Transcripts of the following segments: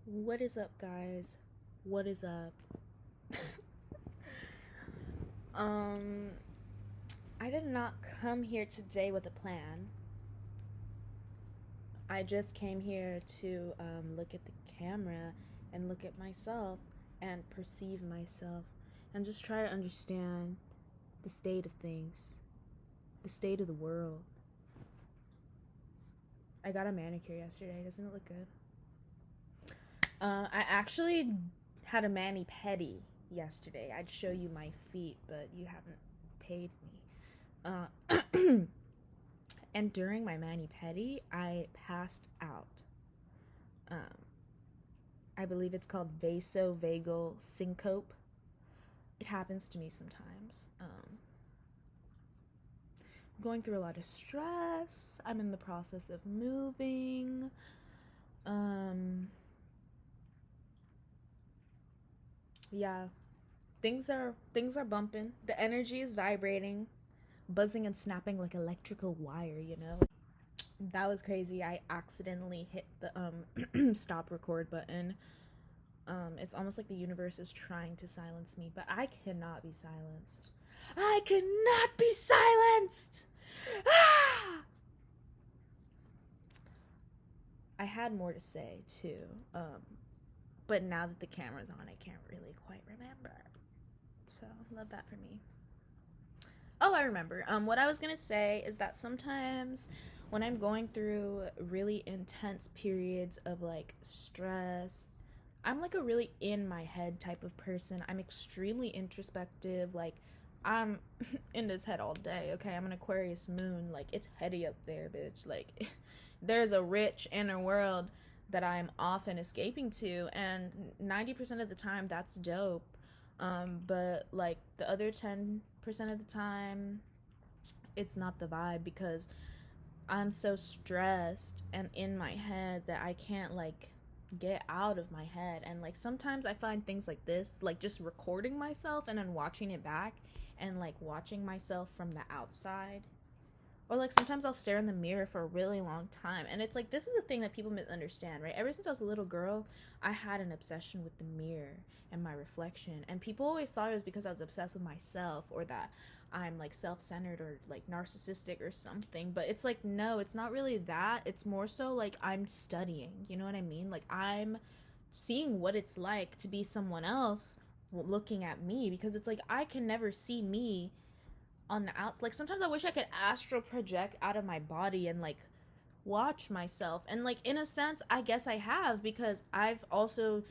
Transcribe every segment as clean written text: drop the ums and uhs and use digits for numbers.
What is up, guys? What is up? um, I did not come here today with a plan. I just came here to look at the camera and look at myself and perceive myself and just try to understand the state of things, the state of the world. I got a manicure yesterday. Doesn't it look good? I actually had a mani-pedi yesterday. I'd show you my feet, but you haven't paid me. And during my mani-pedi, I passed out. Um, I believe it's called vasovagal syncope. It happens to me sometimes. I'm going through a lot of stress. I'm in the process of moving. Um, yeah, things are bumping. The energy is vibrating, buzzing and snapping like electrical wire, you know? That was crazy. I accidentally hit the stop record button. It's almost like the universe is trying to silence me, but I cannot be silenced. I cannot be silenced. Ah! I had more to say too, but now that the camera's on, I can't really quite remember. So love that for me. Oh, I remember. What I was gonna say is that sometimes when I'm going through really intense periods of like stress, I'm like a really in my head type of person. I'm extremely introspective. Like, I'm in this head all day, okay? I'm an Aquarius moon. Like, it's heady up there, bitch. Like, there's a rich inner world that I'm often escaping to, and 90% of the time, that's dope. But like the other 10% of the time, it's not the vibe because I'm so stressed and in my head that I can't like get out of my head. And like sometimes I find things like this, like just recording myself and then watching it back and like watching myself from the outside. Or like sometimes I'll stare in the mirror for a really long time. And it's like this is the thing that people misunderstand, right? Ever since I was a little girl, I had an obsession with the mirror and my reflection. And people always thought it was because I was obsessed with myself or that I'm like self-centered or like narcissistic or something. But it's like no, it's not really that. It's more so like I'm studying. You know what I mean? Like I'm seeing what it's like to be someone else looking at me because it's like I can never see me on the outs. Like sometimes I wish I could astral project out of my body and like watch myself. And like in a sense, I guess I have because I've also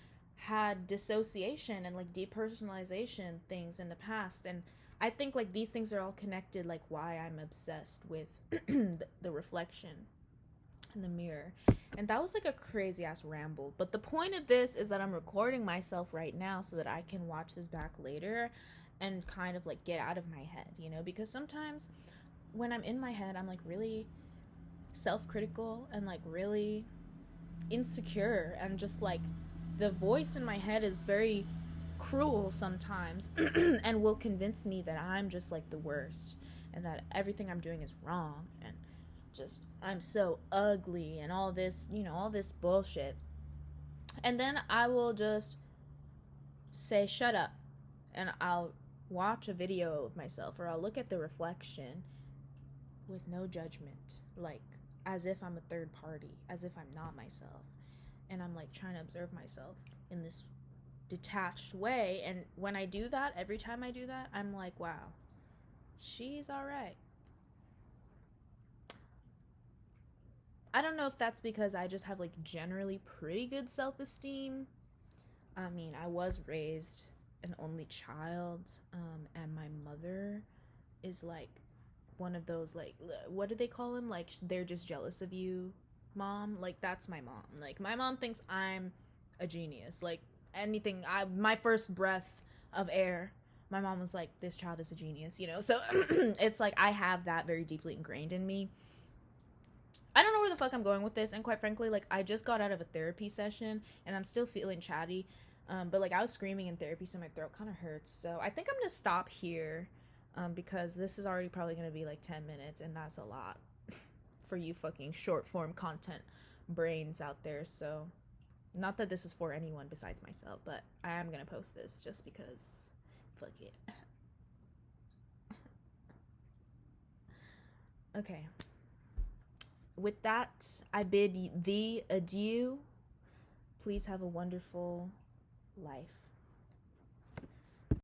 had dissociation and like depersonalization things in the past. And I think like these things are all connected, like why I'm obsessed with the reflection in the mirror. And that was like a crazy ass ramble. But the point of this is that I'm recording myself right now so that I can watch this back later and kind of like get out of my head, you know? Because sometimes when I'm in my head, I'm like really self critical and like really insecure. And just like the voice in my head is very cruel sometimes and will convince me that I'm just like the worst and that everything I'm doing is wrong and just I'm so ugly and all this, you know, all this bullshit. And then I will just say shut up and I'll watch a video of myself or I'll look at the reflection with no judgment, like as if I'm a third party, as if I'm not myself. And I'm like trying to observe myself in this detached way. And when I do that, every time I do that, I'm like, wow, she's all right. I don't know if that's because I just have like generally pretty good self esteem. I mean, I was raised an only child, and my mother is like one of those like what do they call them? Like they're just jealous of you, mom. Like that's my mom. Like my mom thinks I'm a genius. Like anything, I my first breath of air, my mom was like, "This child is a genius," you know. So it's like I have that very deeply ingrained in me. I don't know where the fuck I'm going with this, and quite frankly, like I just got out of a therapy session and I'm still feeling chatty. But like I was screaming in therapy, so my throat kind of hurts. So I think I'm gonna stop here, because this is already probably gonna be like 10 minutes, and that's a lot for you fucking short form content brains out there. So Not that this is for anyone besides myself, but I am gonna post this just because. Fuck it. Okay. With that, I bid thee adieu. Please have a wonderful life.